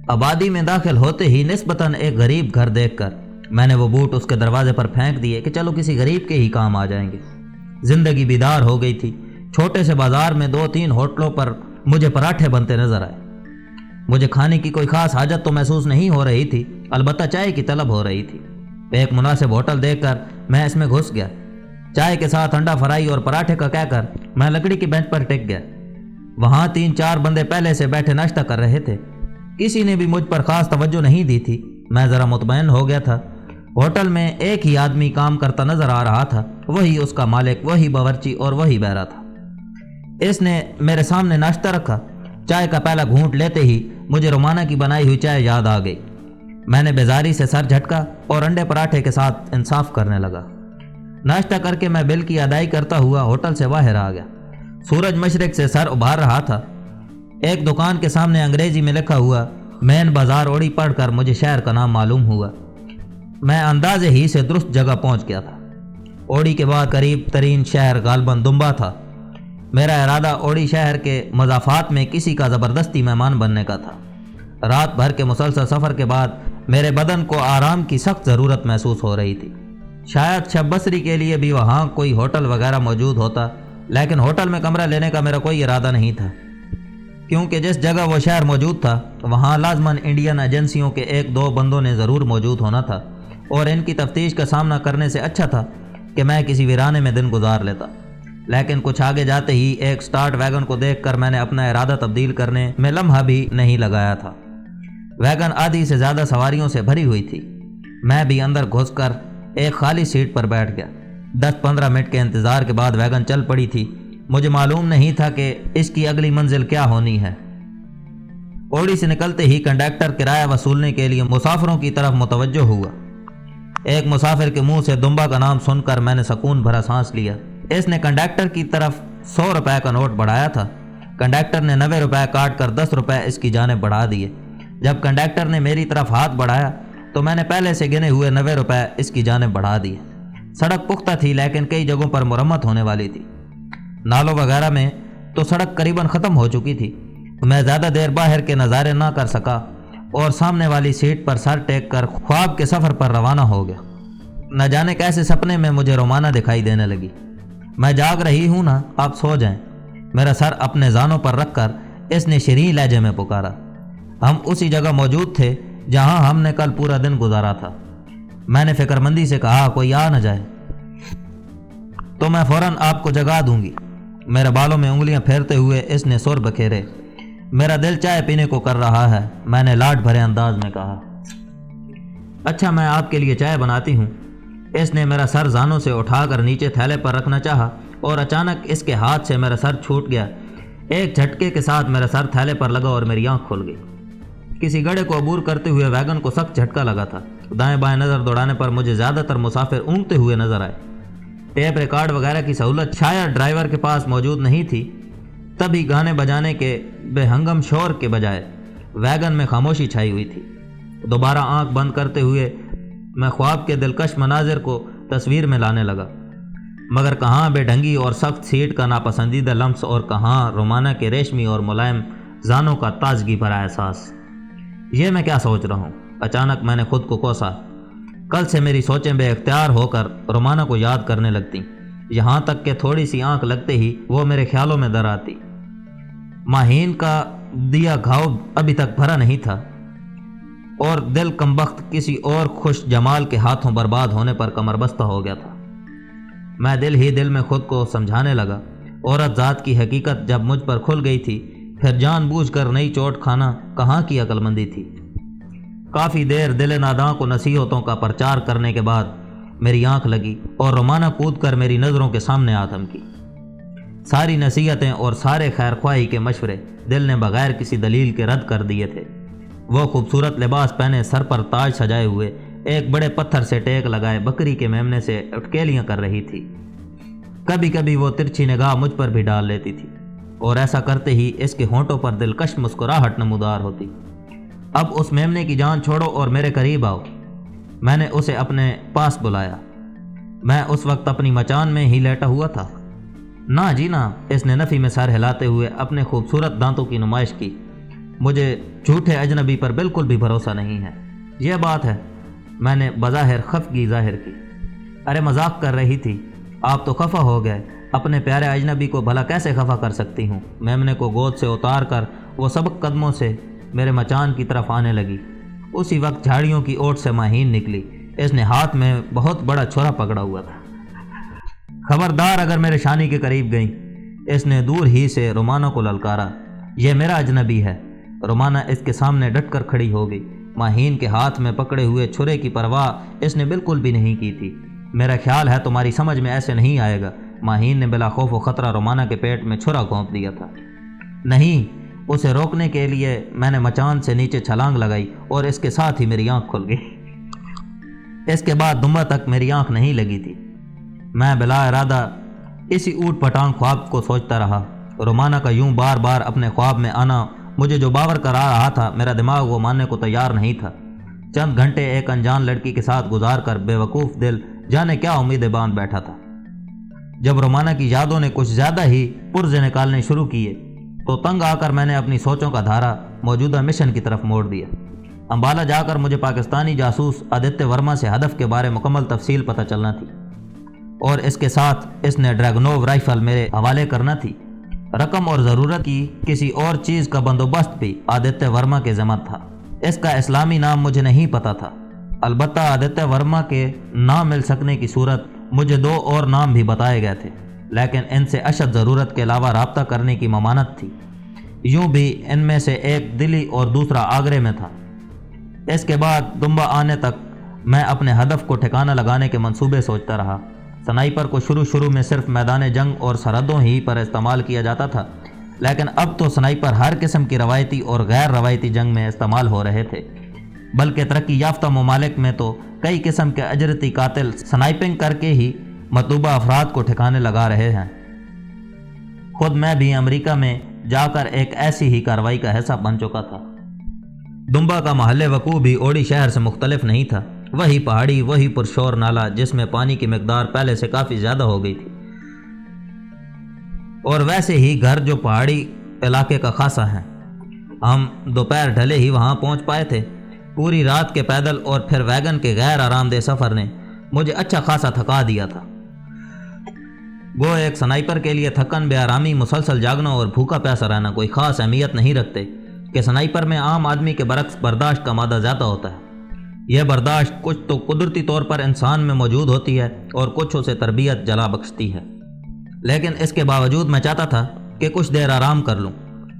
آبادی میں داخل ہوتے ہی نسبتاً ایک غریب گھر دیکھ کر میں نے وہ بوٹ اس کے دروازے پر پھینک دیے کہ چلو کسی غریب کے ہی کام آ جائیں گے۔ زندگی بیدار ہو گئی تھی۔ چھوٹے سے بازار میں 2-3 ہوٹلوں پر مجھے پراٹھے بنتے نظر آئے۔ مجھے کھانے کی کوئی خاص حاجت تو محسوس نہیں ہو رہی تھی، البتہ چائے کی طلب ہو رہی تھی۔ ایک مناسب ہوٹل دیکھ کر میں اس میں گھس گیا۔ چائے کے ساتھ انڈا فرائی اور پراٹھے کا کہہ کر میں لکڑی کی بینچ پر ٹک گیا۔ وہاں 3-4 بندے پہلے سے بیٹھے ناشتہ کر رہے تھے۔ کسی نے بھی مجھ پر خاص توجہ نہیں دی تھی۔ میں ذرا مطمئن ہو گیا تھا۔ ہوٹل میں ایک ہی آدمی کام کرتا نظر آ رہا تھا، وہی اس کا مالک، وہی باورچی اور وہی بہرا تھا۔ اس نے میرے سامنے ناشتہ رکھا۔ چائے کا پہلا گھونٹ لیتے ہی مجھے رومانہ کی بنائی ہوئی چائے یاد آ گئی۔ میں نے بیزاری سے سر جھٹکا اور انڈے پراٹھے کے ساتھ انصاف کرنے لگا۔ ناشتہ کر کے میں بل کی ادائیگی کرتا ہوا ہوٹل سے باہر آ گیا۔ سورج مشرق سے سر ابھار رہا تھا۔ ایک دکان کے سامنے انگریزی میں لکھا ہوا مین بازار اوڑی پڑھ کر مجھے شہر کا نام معلوم ہوا۔ میں اندازے ہی سے درست جگہ پہنچ گیا تھا۔ اوڑی کے بعد قریب ترین شہر غالباً دمبا تھا۔ میرا ارادہ اوڑی شہر کے مضافات میں کسی کا زبردستی مہمان بننے کا تھا۔ رات بھر کے مسلسل سفر کے بعد میرے بدن کو آرام کی سخت ضرورت محسوس ہو رہی تھی۔ شاید شب بسری کے لیے بھی وہاں کوئی ہوٹل وغیرہ موجود ہوتا، لیکن ہوٹل میں کمرہ لینے کا میرا کوئی ارادہ نہیں تھا، کیونکہ جس جگہ وہ شہر موجود تھا وہاں لازماً انڈین ایجنسیوں کے 1-2 بندوں نے ضرور موجود ہونا تھا، اور ان کی تفتیش کا سامنا کرنے سے اچھا تھا کہ میں کسی ویرانے میں دن گزار لیتا۔ لیکن کچھ آگے جاتے ہی ایک سٹارٹ ویگن کو دیکھ کر میں نے اپنا ارادہ تبدیل کرنے میں لمحہ بھی نہیں لگایا تھا۔ ویگن آدھی سے زیادہ سواریوں سے بھری ہوئی تھی۔ میں بھی اندر گھس کر ایک خالی سیٹ پر بیٹھ گیا۔ 10-15 منٹ کے انتظار کے بعد ویگن چل پڑی تھی۔ مجھے معلوم نہیں تھا کہ اس کی اگلی منزل کیا ہونی ہے۔ اوڑی سے نکلتے ہی کنڈکٹر کرایہ وصولنے کے لیے مسافروں کی طرف متوجہ ہوا۔ ایک مسافر کے منہ سے دمبا کا نام سن کر میں نے سکون بھرا سانس لیا۔ اس نے کنڈکٹر کی طرف 100 روپے کا نوٹ بڑھایا تھا۔ کنڈکٹر نے 90 روپے کاٹ کر 10 روپے اس کی جانب بڑھا دیے۔ جب کنڈکٹر نے میری طرف ہاتھ بڑھایا تو میں نے پہلے سے گنے ہوئے 90 روپے اس کی جانب بڑھا دیے۔ سڑک پختہ تھی لیکن کئی جگہوں پر مرمت ہونے والی تھی۔ نالوں وغیرہ میں تو سڑک قریباً ختم ہو چکی تھی۔ میں زیادہ دیر باہر کے نظارے نہ کر سکا اور سامنے والی سیٹ پر سر ٹیک کر خواب کے سفر پر روانہ ہو گیا۔ نہ جانے کیسے سپنے میں مجھے رومانہ دکھائی دینے لگی۔ میں جاگ رہی ہوں نا، آپ سو جائیں۔ میرا سر اپنے زانوں پر رکھ کر اس نے شریں لہجے میں پکارا۔ ہم اسی جگہ موجود تھے جہاں ہم نے کل پورا دن گزارا تھا۔ میں نے فکر مندی سے کہا کوئی آ نہ جائے تو میں فوراً آپ کو جگا دوں گی۔ میرے بالوں میں انگلیاں پھیرتے ہوئے اس نے سر بکھیرے۔ میرا دل چائے پینے کو کر رہا ہے، میں نے لاڈ بھرے انداز میں کہا۔ اچھا میں آپ کے لیے چائے بناتی ہوں۔ اس نے میرا سر زانوں سے اٹھا کر نیچے تھیلے پر رکھنا چاہا اور اچانک اس کے ہاتھ سے میرا سر چھوٹ گیا۔ ایک جھٹکے کے ساتھ میرا سر تھیلے پر لگا اور میری آنکھ کھل گئی۔ کسی گڑھے کو عبور کرتے ہوئے ویگن کو سخت جھٹکا لگا تھا۔ دائیں بائیں نظر دوڑانے پر مجھے زیادہ تر مسافر اونگتے ہوئے نظر آئے۔ ٹیپ ریکارڈ وغیرہ کی سہولت شاید ڈرائیور کے پاس موجود نہیں تھی، تبھی گانے بجانے کے بے ہنگم شور کے بجائے ویگن میں خاموشی چھائی ہوئی تھی۔ دوبارہ آنکھ بند کرتے ہوئے میں خواب کے دلکش مناظر کو تصویر میں لانے لگا، مگر کہاں بے ڈھنگی اور سخت سیٹ کا ناپسندیدہ لمس اور کہاں رومانہ کے ریشمی اور ملائم زانوں کا تازگی بھرا احساس۔ یہ میں کیا سوچ رہا ہوں؟ اچانک میں نے خود کو کوسا۔ کل سے میری سوچیں بے اختیار ہو کر رومانہ کو یاد کرنے لگتی، یہاں تک کہ تھوڑی سی آنکھ لگتے ہی وہ میرے خیالوں میں در آتی۔ ماہین کا دیا گھاؤ ابھی تک بھرا نہیں تھا اور دل کمبخت کسی اور خوش جمال کے ہاتھوں برباد ہونے پر کمر بستہ ہو گیا تھا۔ میں دل ہی دل میں خود کو سمجھانے لگا، عورت ذات کی حقیقت جب مجھ پر کھل گئی تھی پھر جان بوجھ کر نئی چوٹ کھانا کہاں کی عقل مندی تھی۔ کافی دیر دل ناداں کو نصیحتوں کا پرچار کرنے کے بعد میری آنکھ لگی اور رومانہ کود کر میری نظروں کے سامنے آ تھمکی۔ ساری نصیحتیں اور سارے خیر خواہی کے مشورے دل نے بغیر کسی دلیل کے رد کر دیے تھے۔ وہ خوبصورت لباس پہنے، سر پر تاج سجائے ہوئے، ایک بڑے پتھر سے ٹیک لگائے بکری کے میمنے سے اٹکیلیاں کر رہی تھی۔ کبھی کبھی وہ ترچھی نگاہ مجھ پر بھی ڈال لیتی تھی اور ایسا کرتے ہی اس کے ہونٹوں پر دلکش مسکراہٹ نمودار ہوتی۔ اب اس میمنے کی جان چھوڑو اور میرے قریب آؤ۔ میں نے اسے اپنے پاس بلایا۔ میں اس وقت اپنی مچان میں ہی لیٹا ہوا تھا۔ نہ جی نہ، اس نے نفی میں سر ہلاتے ہوئے اپنے خوبصورت دانتوں کی نمائش کی۔ مجھے جھوٹے اجنبی پر بالکل بھی بھروسہ نہیں ہے۔ یہ بات ہے، میں نے بظاہر خفگی ظاہر کی۔ ارے مذاق کر رہی تھی، آپ تو خفا ہو گئے۔ اپنے پیارے اجنبی کو بھلا کیسے خفا کر سکتی ہوں؟ میمنے کو گود سے اتار کر وہ سبک قدموں سے میرے مچان کی طرف آنے لگی۔ اسی وقت جھاڑیوں کی اوٹ سے ماہین نکلی۔ اس نے ہاتھ میں بہت بڑا چھرا پکڑا ہوا تھا۔ خبردار اگر میرے شانی کے قریب گئیں۔ اس نے دور ہی سے رومانہ کو للکارا۔ یہ میرا اجنبی ہے۔ رومانہ اس کے سامنے ڈٹ کر کھڑی ہو گئی۔ ماہین کے ہاتھ میں پکڑے ہوئے چھرے کی پرواہ اس نے بالکل بھی نہیں کی تھی۔ میرا خیال ہے تمہاری سمجھ میں ایسے نہیں آئے گا۔ ماہین نے بلا خوف و خطرہ رومانہ کے پیٹ میں چھرا گھونپ دیا تھا۔ نہیں، اسے روکنے کے لیے میں نے مچان سے نیچے چھلانگ لگائی اور اس کے ساتھ ہی میری آنکھ کھل گئی۔ اس کے بعد دمبا تک میری آنکھ نہیں لگی تھی۔ میں بلا ارادہ اسی اوٹ پٹانگ خواب کو سوچتا رہا۔ رومانہ کا یوں بار بار اپنے خواب میں آنا مجھے جو باور کرا رہا تھا، میرا دماغ وہ ماننے کو تیار نہیں تھا۔ چند گھنٹے ایک انجان لڑکی کے ساتھ گزار کر بے وقوف دل جانے کیا امیدیں باندھ بیٹھا تھا۔ جب رومانہ کی یادوں نے کچھ زیادہ ہی پرزے نکالنے شروع کیے تو تنگ آ کر میں نے اپنی سوچوں کا دھارا موجودہ مشن کی طرف موڑ دیا۔ امبالہ جا کر مجھے پاکستانی جاسوس آدتیہ ورما سے ہدف کے بارے مکمل تفصیل پتہ چلنا تھی، اور اس کے ساتھ اس نے ڈریگنوو رائفل میرے حوالے کرنا تھی۔ رقم اور ضرورت کی کسی اور چیز کا بندوبست بھی آدتیہ ورما کے ذمہ تھا۔ اس کا اسلامی نام مجھے نہیں پتہ تھا، البتہ آدتیہ ورما کے نہ مل سکنے کی صورت مجھے 2 اور نام بھی بتائے گئے تھے، لیکن ان سے اشد ضرورت کے علاوہ رابطہ کرنے کی ممانعت تھی۔ یوں بھی ان میں سے ایک دلی اور دوسرا آگرے میں تھا۔ اس کے بعد دمبا آنے تک میں اپنے ہدف کو ٹھکانہ لگانے کے منصوبے سوچتا رہا۔ سنائپر کو شروع میں صرف میدان جنگ اور سرحدوں ہی پر استعمال کیا جاتا تھا، لیکن اب تو سنائپر ہر قسم کی روایتی اور غیر روایتی جنگ میں استعمال ہو رہے تھے، بلکہ ترقی یافتہ ممالک میں تو کئی قسم کے اجرتی قاتل سنائپنگ کر کے ہی مطلوبہ افراد کو ٹھکانے لگا رہے ہیں۔ خود میں بھی امریکہ میں جا کر ایک ایسی ہی کارروائی کا حصہ بن چکا تھا۔ دمبا کا محل وقوع بھی اوڑی شہر سے مختلف نہیں تھا۔ وہی پہاڑی، وہی پرشور نالا جس میں پانی کی مقدار پہلے سے کافی زیادہ ہو گئی تھی، اور ویسے ہی گھر جو پہاڑی علاقے کا خاصا ہے۔ ہم دوپہر ڈھلے ہی وہاں پہنچ پائے تھے۔ پوری رات کے پیدل اور پھر ویگن کے غیر آرام دہ سفر نے مجھے اچھا خاصا تھکا دیا تھا۔ گو ایک سنائپر کے لیے تھکن، بے آرامی، مسلسل جاگنا اور بھوکا پیاسا رہنا کوئی خاص اہمیت نہیں رکھتے کہ سنائپر میں عام آدمی کے برعکس برداشت کا مادہ زیادہ ہوتا ہے۔ یہ برداشت کچھ تو قدرتی طور پر انسان میں موجود ہوتی ہے اور کچھ اسے تربیت جلا بخشتی ہے، لیکن اس کے باوجود میں چاہتا تھا کہ کچھ دیر آرام کر لوں۔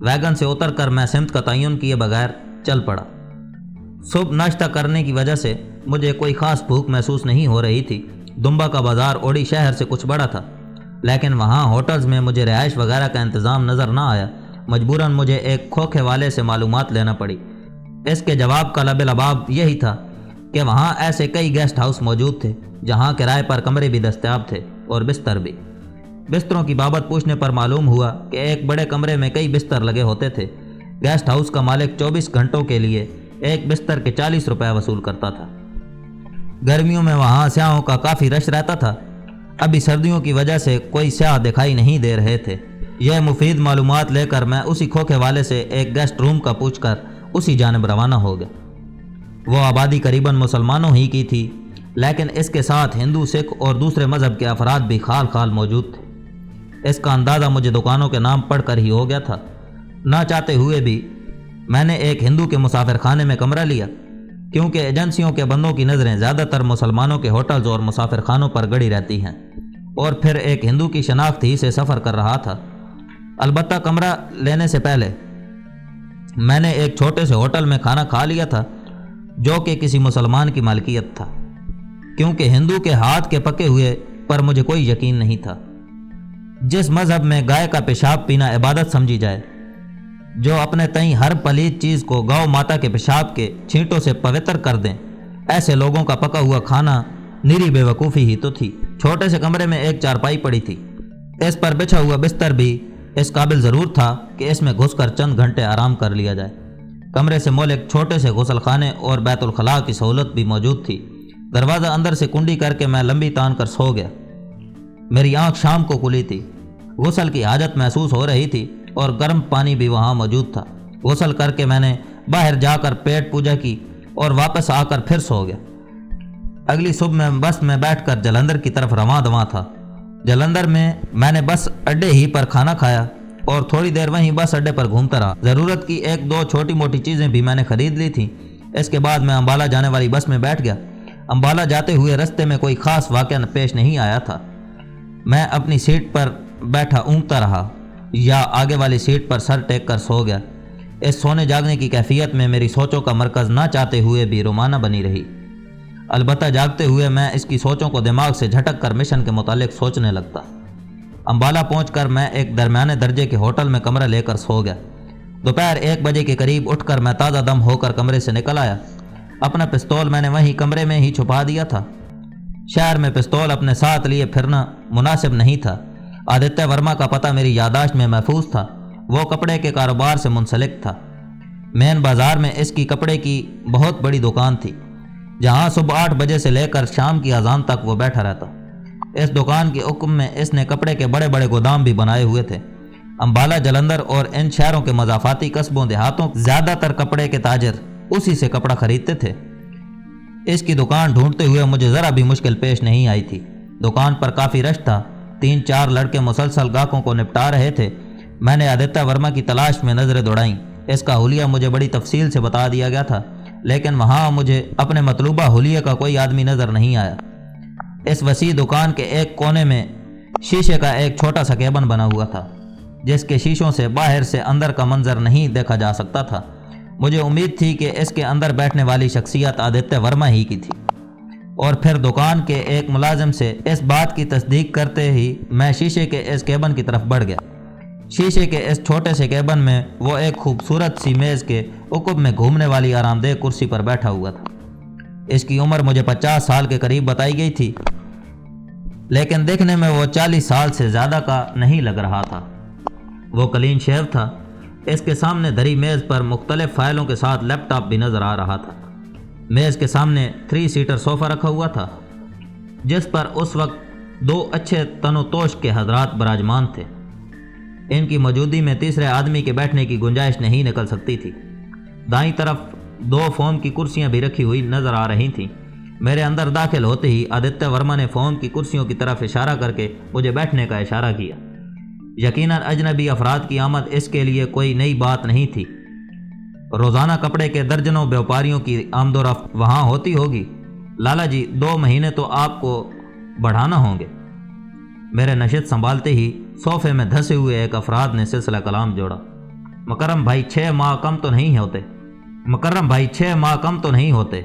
ویگن سے اتر کر میں سمت کا تعین کیے بغیر چل پڑا۔ صبح ناشتہ کرنے کی وجہ سے مجھے کوئی خاص بھوک محسوس نہیں ہو رہی تھی۔ دمبا کا بازار اوڑی شہر سے کچھ بڑا تھا، لیکن وہاں ہوٹلز میں مجھے رہائش وغیرہ کا انتظام نظر نہ آیا۔ مجبوراً مجھے ایک کھوکھے والے سے معلومات لینا پڑی۔ اس کے جواب کا لب لباب یہی تھا کہ وہاں ایسے کئی گیسٹ ہاؤس موجود تھے جہاں کرائے پر کمرے بھی دستیاب تھے اور بستر بھی۔ بستروں کی بابت پوچھنے پر معلوم ہوا کہ ایک بڑے کمرے میں کئی بستر لگے ہوتے تھے۔ گیسٹ ہاؤس کا مالک 24 گھنٹوں کے لیے ایک بستر کے 40 روپے وصول کرتا تھا۔ گرمیوں میں وہاں سیاحوں کا کافی رش رہتا تھا۔ ابھی سردیوں کی وجہ سے کوئی سیاح دکھائی نہیں دے رہے تھے۔ یہ مفید معلومات لے کر میں اسی کھوکھے والے سے ایک گیسٹ روم کا پوچھ کر اسی جانب روانہ ہو گیا۔ وہ آبادی قریباً مسلمانوں ہی کی تھی، لیکن اس کے ساتھ ہندو، سکھ اور دوسرے مذہب کے افراد بھی خال خال موجود تھے۔ اس کا اندازہ مجھے دکانوں کے نام پڑھ کر ہی ہو گیا تھا۔ نہ چاہتے ہوئے بھی میں نے ایک ہندو کے مسافر خانے میں کمرہ لیا، کیونکہ ایجنسیوں کے بندوں کی نظریں زیادہ تر مسلمانوں کے ہوٹلز اور مسافر خانوں پر گڑی رہتی ہیں، اور پھر ایک ہندو کی شناخت ہی سے سفر کر رہا تھا۔ البتہ کمرہ لینے سے پہلے میں نے ایک چھوٹے سے ہوٹل میں کھانا کھا لیا تھا جو کہ کسی مسلمان کی مالکیت تھا، کیونکہ ہندو کے ہاتھ کے پکے ہوئے پر مجھے کوئی یقین نہیں تھا۔ جس مذہب میں گائے کا پیشاب پینا عبادت سمجھی جائے، جو اپنے تئیں ہر پلید چیز کو گاؤ ماتا کے پیشاب کے چھینٹوں سے پوتر کر دیں، ایسے لوگوں کا پکا ہوا کھانا نری بے وقوفی ہی تو تھی۔ چھوٹے سے کمرے میں ایک چارپائی پڑی تھی، اس پر بچھا ہوا بستر بھی اس قابل ضرور تھا کہ اس میں گھس کر چند گھنٹے آرام کر لیا جائے۔ کمرے سے مول ایک چھوٹے سے غسل خانے اور بیت الخلاء کی سہولت بھی موجود تھی۔ دروازہ اندر سے کنڈی کر کے میں لمبی تان کر سو گیا۔ میری آنکھ شام کو کھلی تھی۔ غسل کی حاجت محسوس ہو رہی تھی اور گرم پانی بھی وہاں موجود تھا۔ غسل کر کے میں نے باہر جا کر پیٹ پوجا کی اور واپس آ کر پھر سو گیا۔ اگلی صبح میں بس میں بیٹھ کر جلندھر کی طرف رواں دواں تھا۔ جلندھر میں نے بس اڈے ہی پر کھانا کھایا اور تھوڑی دیر وہیں بس اڈے پر گھومتا رہا۔ ضرورت کی ایک دو چھوٹی موٹی چیزیں بھی میں نے خرید لی تھیں۔ اس کے بعد میں امبالہ جانے والی بس میں بیٹھ گیا۔ امبالہ جاتے ہوئے رستے میں کوئی خاص واقعہ پیش نہیں آیا تھا۔ میں اپنی سیٹ پر بیٹھا اونگتا رہا یا آگے والی سیٹ پر سر ٹیک کر سو گیا۔ اس سونے جاگنے کی کیفیت میں میری سوچوں کا مرکز نہ چاہتے ہوئے بھی رومانہ بنی رہی۔ البتہ جاگتے ہوئے میں اس کی سوچوں کو دماغ سے جھٹک کر مشن کے متعلق سوچنے لگتا۔ امبالہ پہنچ کر میں ایک درمیانے درجے کے ہوٹل میں کمرہ لے کر سو گیا۔ دوپہر 1 بجے کے قریب اٹھ کر میں تازہ دم ہو کر کمرے سے نکل آیا۔ اپنا پستول میں نے وہیں کمرے میں ہی چھپا دیا تھا۔ شہر میں پستول اپنے ساتھ لیے پھرنا مناسب نہیں تھا۔ آدتیہ ورما کا پتہ میری یادداشت میں محفوظ تھا۔ وہ کپڑے کے کاروبار سے منسلک تھا۔ مین بازار میں اس کی کپڑے کی بہت بڑی دکان تھی، جہاں صبح 8 بجے سے لے کر شام کی اذان تک وہ بیٹھا رہتا۔ اس دکان کے حکم میں اس نے کپڑے کے بڑے بڑے گودام بھی بنائے ہوئے تھے۔ امبالہ، جلندھر اور ان شہروں کے مضافاتی قصبوں دیہاتوں زیادہ تر کپڑے کے تاجر اسی سے کپڑا خریدتے تھے۔ اس کی دکان ڈھونڈتے ہوئے مجھے ذرا بھی مشکل پیش نہیں آئی تھی۔ دکان پر کافی رش تھا۔ 3-4 لڑکے مسلسل گاہکوں کو نپٹا رہے تھے۔ میں نے آدتیہ ورما کی تلاش میں نظریں دوڑائیں۔ اس کا حلیہ مجھے بڑی تفصیل سے بتا دیا گیا تھا، لیکن وہاں مجھے اپنے مطلوبہ حلیے کا کوئی آدمی نظر نہیں آیا۔ اس وسیع دکان کے ایک کونے میں شیشے کا ایک چھوٹا سا کیبن بنا ہوا تھا، جس کے شیشوں سے باہر سے اندر کا منظر نہیں دیکھا جا سکتا تھا۔ مجھے امید تھی کہ اس کے اندر بیٹھنے والی شخصیت آدتیہ ورما ہی کی تھی، اور پھر دکان کے ایک ملازم سے اس بات کی تصدیق کرتے ہی میں شیشے کے اس کیبن کی طرف بڑھ گیا۔ شیشے کے اس چھوٹے سے کیبن میں وہ ایک خوبصورت سی میز کے عقب میں گھومنے والی آرام دہ کرسی پر بیٹھا ہوا تھا۔ اس کی عمر مجھے 50 سال کے قریب بتائی گئی تھی، لیکن دیکھنے میں وہ 40 سال سے زیادہ کا نہیں لگ رہا تھا۔ وہ کلین شیو تھا۔ اس کے سامنے دھری میز پر مختلف فائلوں کے ساتھ لیپ ٹاپ بھی نظر آ رہا تھا۔ میز کے سامنے 3 سیٹر صوفہ رکھا ہوا تھا، جس پر اس وقت 2 اچھے تن و توش کے حضرات براجمان تھے۔ ان کی موجودگی میں تیسرے آدمی کے بیٹھنے کی گنجائش نہیں نکل سکتی تھی۔ دائیں طرف 2 فوم کی کرسیاں بھی رکھی ہوئی نظر آ رہی تھیں۔ میرے اندر داخل ہوتے ہی آدتیہ ورما نے فوم کی کرسیوں کی طرف اشارہ کر کے مجھے بیٹھنے کا اشارہ کیا۔ یقیناً اجنبی افراد کی آمد اس کے لیے کوئی نئی بات نہیں تھی۔ روزانہ کپڑے کے درجنوں بیوپاریوں کی آمد و رفت وہاں ہوتی ہوگی۔ لالا جی، 2 مہینے تو آپ کو بڑھانا ہوں گے۔ میرے نشست سنبھالتے ہی صوفے میں دھسے ہوئے ایک افراد نے سلسلہ کلام جوڑا۔ مکرم بھائی 6 ماہ کم تو نہیں ہوتے۔ مکرم بھائی 6 ماہ کم تو نہیں ہوتے۔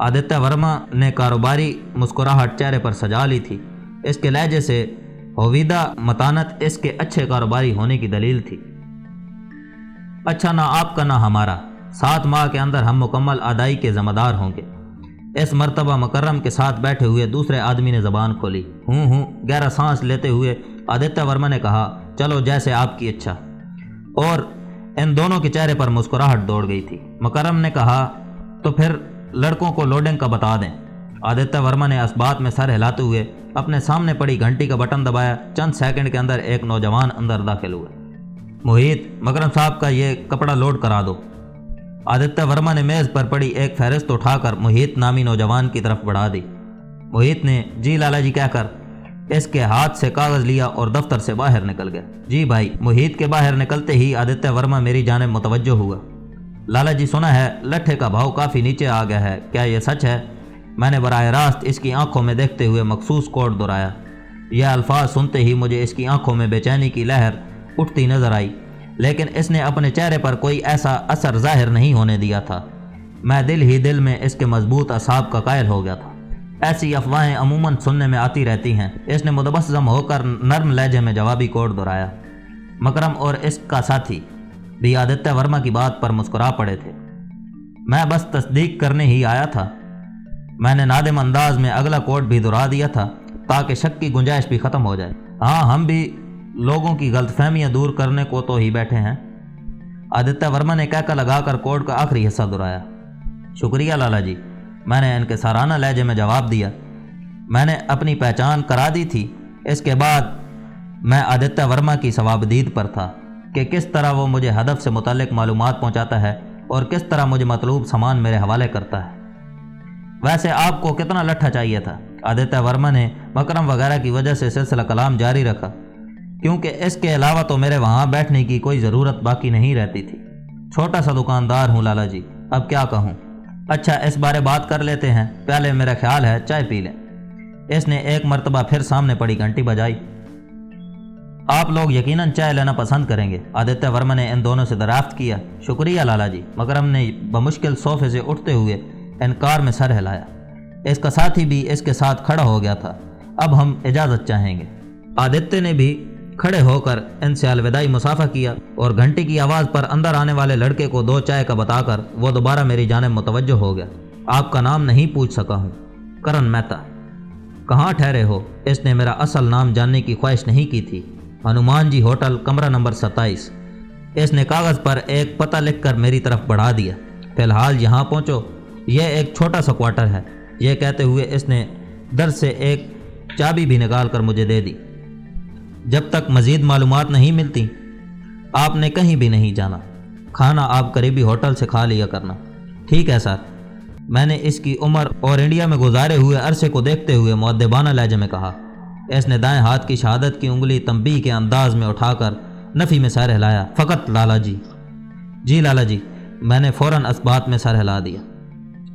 آدتیہ ورما نے کاروباری مسکراہٹ چہرے پر سجا لی تھی۔ اس کے لہجے سے ہویدہ متانت اس کے اچھے کاروباری ہونے کی دلیل تھی۔ اچھا، نہ آپ کا نہ ہمارا، 7 ماہ کے اندر ہم مکمل ادائی کے ذمہ دار ہوں گے۔ اس مرتبہ مکرم کے ساتھ بیٹھے ہوئے دوسرے آدمی نے زبان کھولی۔ گہرا سانس لیتے ہوئے آدتیہ ورما نے کہا، چلو جیسے آپ کی اچھا۔ اور ان دونوں کے چہرے پر مسکراہٹ دوڑ گئی تھی۔ مکرم نے کہا، تو پھر لڑکوں کو لوڈنگ کا بتا دیں۔ آدتیہ ورما نے اس بات میں سر ہلاتے ہوئے اپنے سامنے پڑی گھنٹی کا بٹن دبایا۔ چند سیکنڈ کے اندر ایک نوجوان اندر داخل ہوئے۔ محیط، مکرم صاحب کا یہ کپڑا لوڈ کرا دو۔ آدتیہ ورما نے میز پر پڑی ایک فہرست اٹھا کر محیط نامی نوجوان کی طرف بڑھا دی۔ محیط نے جی لالا جی کہہ کر اس کے ہاتھ سے کاغذ لیا اور دفتر سے باہر نکل گیا۔ جی بھائی۔ محیط کے باہر نکلتے ہی آدتیہ ورما میری جانب متوجہ ہوا۔ لالا جی، سنا ہے لٹھے کا بھاؤ کافی نیچے آ گیا ہے، کیا یہ سچ ہے؟ میں نے براہ راست اس کی آنکھوں میں دیکھتے ہوئے مخصوص کوڈ دہرایا۔ یہ الفاظ سنتے ہی مجھے اس کی آنکھوں میں بے چینی کی لہر اٹھتی نظر آئی، لیکن اس نے اپنے چہرے پر کوئی ایسا اثر ظاہر نہیں ہونے دیا تھا۔ میں دل ہی دل میں اس کے مضبوط اعصاب کا قائل ہو گیا تھا۔ ایسی افواہیں عموماً سننے میں آتی رہتی ہیں۔ اس نے متبسم ہو کر نرم لہجے میں جوابی کوڈ دہرایا۔ مکرم اور اس کا ساتھی بھی آدتیہ ورما کی بات پر مسکرا پڑے تھے۔ میں بس تصدیق کرنے ہی آیا تھا۔ میں نے نادم انداز میں اگلا کوڈ بھی دہرا دیا تھا تاکہ شک کی گنجائش بھی ختم ہو جائے۔ ہاں، ہم بھی لوگوں کی غلط فہمیاں دور کرنے کو تو ہی بیٹھے ہیں۔ آدتیہ ورما نے کہہ کر لگا کر کوڈ کا آخری حصہ دہرایا۔ شکریہ لالا جی، میں نے انکسارانہ لہجے میں جواب دیا۔ میں نے اپنی پہچان کرا دی تھی۔ اس کے بعد میں آدتیہ ورما کی ثوابدید پر تھا۔ کہ کس طرح وہ مجھے ہدف سے متعلق معلومات پہنچاتا ہے اور کس طرح مجھے مطلوب سامان میرے حوالے کرتا ہے۔ ویسے آپ کو کتنا لٹھا چاہیے تھا؟ آدتیہ ورما نے مکرم وغیرہ کی وجہ سے سلسلہ کلام جاری رکھا، کیونکہ اس کے علاوہ تو میرے وہاں بیٹھنے کی کوئی ضرورت باقی نہیں رہتی تھی۔ چھوٹا سا دکاندار ہوں لالا جی، اب کیا کہوں۔ اچھا، اس بارے بات کر لیتے ہیں، پہلے میرا خیال ہے چائے پی لیں۔ اس نے ایک مرتبہ پھر سامنے پڑی گھنٹی بجائی۔ آپ لوگ یقیناً چائے لینا پسند کریں گے، آدتیہ ورما نے ان دونوں سے دریافت کیا۔ شکریہ لالا جی، مکرم نے بمشکل صوفے سے اٹھتے ہوئے انکار میں سر ہلایا۔ اس کا ساتھی بھی اس کے ساتھ کھڑا ہو گیا تھا۔ اب ہم اجازت چاہیں گے۔ آدتیہ نے بھی کھڑے ہو کر ان سے الوداعی مصافحہ کیا اور گھنٹی کی آواز پر اندر آنے والے لڑکے کو 2 چائے کا بتا کر وہ دوبارہ میری جانب متوجہ ہو گیا۔ آپ کا نام نہیں پوچھ سکا ہوں؟ کرن مہتا۔ کہاں ٹھہرے ہو؟ اس نے میرا اصل نام جاننے کی خواہش نہیں کی تھی۔ ہنومان جی ہوٹل، کمرہ نمبر 27۔ اس نے کاغذ پر ایک پتہ لکھ کر میری طرف بڑھا دیا۔ فی الحال یہاں پہنچو، یہ ایک چھوٹا سا کوارٹر ہے۔ یہ کہتے ہوئے اس نے در سے ایک چابی بھی نکال کر مجھے دے دی۔ جب تک مزید معلومات نہیں ملتی آپ نے کہیں بھی نہیں جانا۔ کھانا آپ قریبی ہوٹل سے کھا لیا کرنا۔ ٹھیک ہے سر، میں نے اس کی عمر اور انڈیا میں گزارے ہوئے عرصے کو دیکھتے ہوئے مؤدبانہ لہجے میں کہا۔ اس نے دائیں ہاتھ کی شہادت کی انگلی تنبیہ کے انداز میں اٹھا کر نفی میں سر ہلایا۔ فقط لالا جی۔ جی لالا جی، میں نے فوراً اثبات میں سر ہلا دیا۔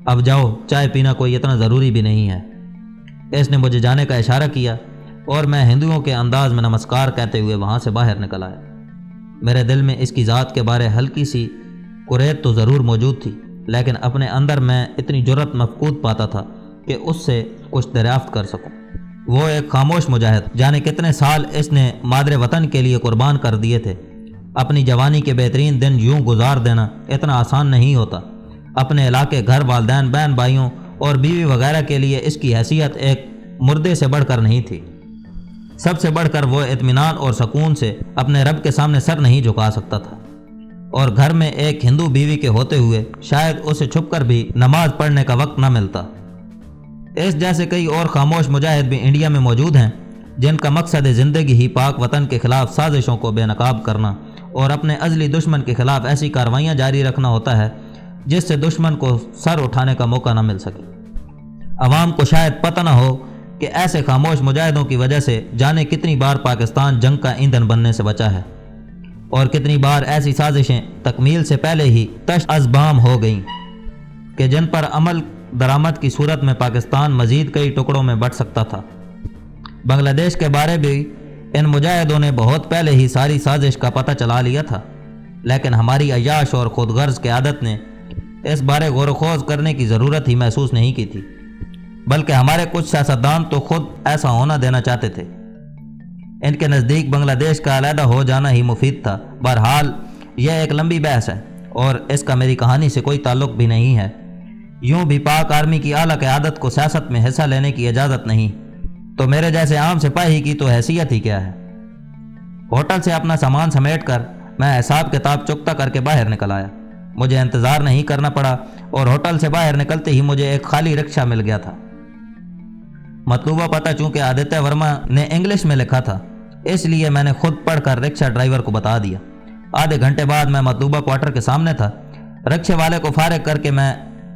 اب جاؤ، چائے پینا کوئی اتنا ضروری بھی نہیں ہے۔ اس نے مجھے جانے کا اشارہ کیا اور میں ہندوؤں کے انداز میں نمسکار کہتے ہوئے وہاں سے باہر نکل آیا۔ میرے دل میں اس کی ذات کے بارے ہلکی سی کریت تو ضرور موجود تھی، لیکن اپنے اندر میں اتنی جرأت مفقود پاتا تھا کہ اس سے کچھ دریافت کر سکوں۔ وہ ایک خاموش مجاہد، جانے کتنے سال اس نے مادر وطن کے لیے قربان کر دیے تھے۔ اپنی جوانی کے بہترین دن یوں گزار دینا اتنا آسان نہیں ہوتا۔ اپنے علاقے، گھر، والدین، بہن بھائیوں اور بیوی وغیرہ کے لیے اس کی حیثیت ایک مردے سے بڑھ کر نہیں تھی۔ سب سے بڑھ کر وہ اطمینان اور سکون سے اپنے رب کے سامنے سر نہیں جھکا سکتا تھا، اور گھر میں ایک ہندو بیوی کے ہوتے ہوئے شاید اسے چھپ کر بھی نماز پڑھنے کا وقت نہ ملتا۔ اس جیسے کئی اور خاموش مجاہد بھی انڈیا میں موجود ہیں، جن کا مقصد زندگی ہی پاک وطن کے خلاف سازشوں کو بے نقاب کرنا اور اپنے ازلی دشمن کے خلاف ایسی کارروائیاں جاری رکھنا ہوتا ہے جس سے دشمن کو سر اٹھانے کا موقع نہ مل سکے۔ عوام کو شاید پتہ نہ ہو کہ ایسے خاموش مجاہدوں کی وجہ سے جانے کتنی بار پاکستان جنگ کا ایندھن بننے سے بچا ہے، اور کتنی بار ایسی سازشیں تکمیل سے پہلے ہی تش از بام ہو گئیں کہ جن پر عمل درآمد کی صورت میں پاکستان مزید کئی ٹکڑوں میں بٹ سکتا تھا۔ بنگلہ دیش کے بارے بھی ان مجاہدوں نے بہت پہلے ہی ساری سازش کا پتہ چلا لیا تھا، لیکن ہماری عیاش اور خود غرض کی عادت نے اس بارے غور و خوض کرنے کی ضرورت ہی محسوس نہیں کی تھی، بلکہ ہمارے کچھ سیاستدان تو خود ایسا ہونا دینا چاہتے تھے۔ ان کے نزدیک بنگلہ دیش کا علیحدہ ہو جانا ہی مفید تھا۔ بہرحال یہ ایک لمبی بحث ہے اور اس کا میری کہانی سے کوئی تعلق بھی نہیں ہے۔ یوں بھی پاک آرمی کی اعلیٰ قیادت کو سیاست میں حصہ لینے کی اجازت نہیں، تو میرے جیسے عام سپاہی کی تو حیثیت ہی کیا ہے۔ ہوٹل سے اپنا سامان سمیٹ کر میں حساب کتاب چکتا کر کے باہر نکل آیا۔ مجھے انتظار نہیں کرنا پڑا اور ہوٹل سے باہر نکلتے ہی مجھے ایک خالی رکشہ مل گیا تھا۔ مطلوبہ پتہ چونکہ آدتیہ ورما نے انگلش میں لکھا تھا، اس لیے میں نے خود پڑھ کر رکشہ ڈرائیور کو بتا دیا۔ آدھے گھنٹے بعد میں مطلوبہ کوارٹر کے سامنے تھا۔ رکشے والے کو فارغ کر کے میں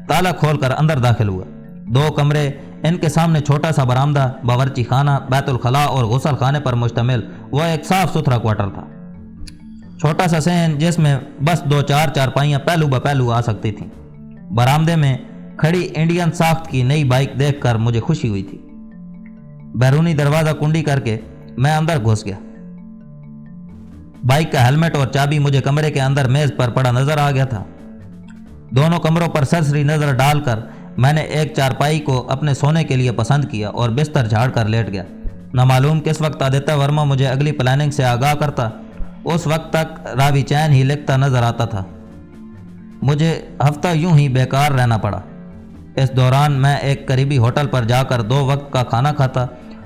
تالا کھول کر اندر داخل ہوا۔ 2 کمرے، ان کے سامنے چھوٹا سا برآمدہ، باورچی خانہ، بیت الخلاء اور غسل خانے پر مشتمل وہ ایک صاف ستھرا کوارٹر تھا۔ چھوٹا سا صحن جس میں بس 2-4 چارپائیاں پہلو بپہلو آ سکتی تھیں۔ برآمدے میں کھڑی انڈین ساخت کی نئی بائک دیکھ کر مجھے خوشی ہوئی تھی۔ بیرونی دروازہ کنڈی کر کے میں اندر گھس گیا۔ بائک کا ہیلمٹ اور چابی مجھے کمرے کے اندر میز پر پڑا نظر آ گیا تھا۔ دونوں کمروں پر سرسری نظر ڈال کر میں نے ایک چارپائی کو اپنے سونے کے لیے پسند کیا اور بستر جھاڑ کر لیٹ گیا۔ نہ معلوم کس وقت آدتیہ ورما مجھے اگلی پلاننگ سے آگاہ کرتا، اس وقت تک راوی چین ہی لکھتا نظر آتا تھا۔ مجھے ہفتہ یوں ہی بیکار رہنا پڑا۔ اس دوران میں ایک قریبی ہوٹل پر جا کر 2 وقت کا کھانا کھاتا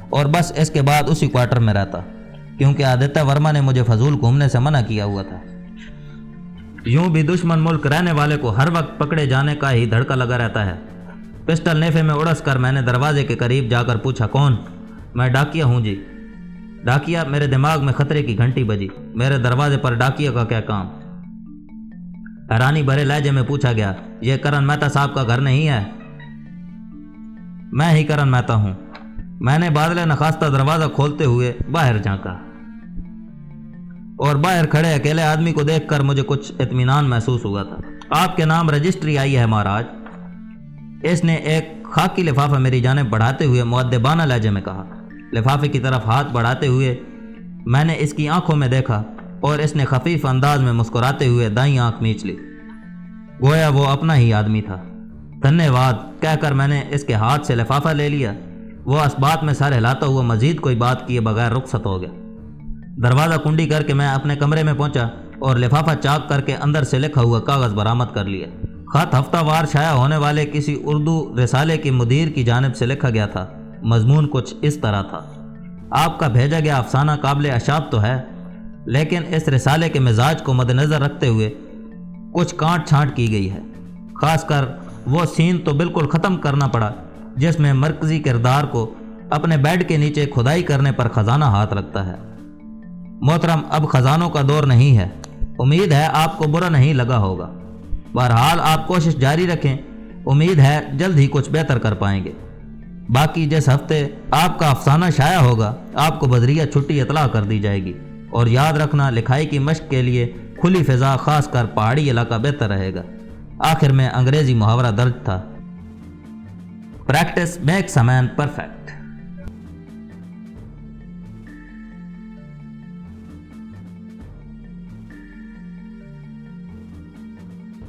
اور بس اس کے بعد اسی کوارٹر میں رہتا، کیونکہ آدتیہ ورما نے مجھے فضول گھومنے سے منع کیا ہوا تھا۔ یوں بھی دشمن ملک رہنے والے کو ہر وقت پکڑے جانے کا ہی دھڑکا لگا رہتا ہے۔ پسٹل نیفے میں اڑس کر میں نے دروازے کے قریب جا کر پوچھا، کون؟ میں ڈاکیہ ہوں جی۔ ڈاکیا، میرے دماغ میں خطرے کی گھنٹی بجی۔ میرے دروازے پر ڈاکیا کا کیا کام؟ حیرانی بھرے لہجے میں پوچھا گیا۔ یہ کرن مہتا صاحب کا گھر نہیں ہے؟ میں ہی کرن مہتا ہوں۔ میں نے بادل نخواستہ دروازہ کھولتے ہوئے باہر جھانکا اور باہر کھڑے اکیلے آدمی کو دیکھ کر مجھے کچھ اطمینان محسوس ہوا تھا۔ آپ کے نام رجسٹری آئی ہے مہاراج، اس نے ایک خاکی لفافہ میری جانب بڑھاتے ہوئے مؤدبانہ لہجے میں کہا۔ لفافے کی طرف ہاتھ بڑھاتے ہوئے میں نے اس کی آنکھوں میں دیکھا اور اس نے خفیف انداز میں مسکراتے ہوئے دائیں آنکھ میچ لی، گویا وہ اپنا ہی آدمی تھا۔ دھنیہ واد کہہ کر میں نے اس کے ہاتھ سے لفافہ لے لیا۔ وہ اس بات میں سر ہلاتا ہوا مزید کوئی بات کیے بغیر رخصت ہو گیا۔ دروازہ کنڈی کر کے میں اپنے کمرے میں پہنچا اور لفافہ چاک کر کے اندر سے لکھا ہوا کاغذ برآمد کر لیا۔ خط ہفتہ وار شائع ہونے والے کسی اردو رسالے کے مدیر کی جانب سے لکھا گیا تھا۔ مضمون کچھ اس طرح تھا: آپ کا بھیجا گیا افسانہ قابل اشاعت تو ہے، لیکن اس رسالے کے مزاج کو مد نظر رکھتے ہوئے کچھ کانٹ چھانٹ کی گئی ہے۔ خاص کر وہ سین تو بالکل ختم کرنا پڑا جس میں مرکزی کردار کو اپنے بیڈ کے نیچے کھدائی کرنے پر خزانہ ہاتھ لگتا ہے۔ محترم، اب خزانوں کا دور نہیں ہے۔ امید ہے آپ کو برا نہیں لگا ہوگا۔ بہرحال آپ کوشش جاری رکھیں، امید ہے جلد ہی کچھ بہتر کر پائیں گے۔ باقی جس ہفتے آپ کا افسانہ شائع ہوگا آپ کو بذریعہ چھٹی اطلاع کر دی جائے گی، اور یاد رکھنا لکھائی کی مشق کے لیے کھلی فضا خاص کر پہاڑی علاقہ بہتر رہے گا۔ آخر میں انگریزی محاورہ درج تھا: practice makes a man perfect.